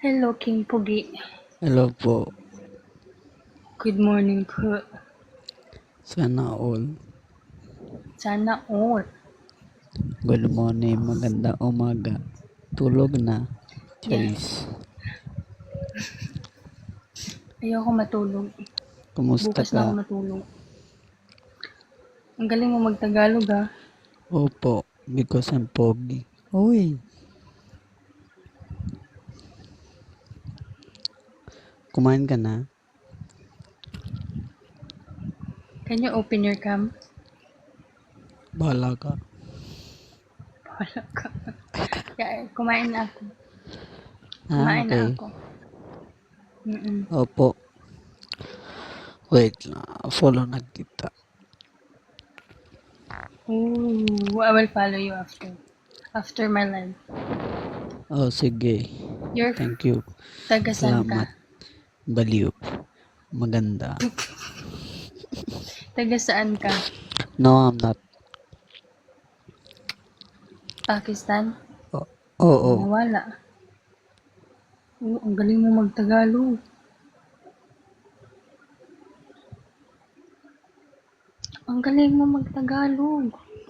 Hello, King Pugi. Hello po. Good morning po. Sana all. Sana all. Good morning. Magandang umaga. Tulog na. Yeah. Charis. Ayoko matulog. Kumusta Bukas na ka? ako matulog. Ang galing mo magtagalog ha. Opo. Because I'm pogi. Uy. Kumain ka na? Can you open your cam? Bahala ka. Wala ka. Yeah, kumain na ako. Ah, Kumain na okay. ako. Mm-mm. Opo. Wait lang. Follow na kita. Ooh, I will follow you after. After my live. Oh, sige. You're Thank you. tagasan ka? Salamat. Baliw. Maganda. Taga saan ka? No, I'm not. Pakistan? Oo. Nawala. Oo, ang galing mo magtagalog. Ang galing mo magtagalog.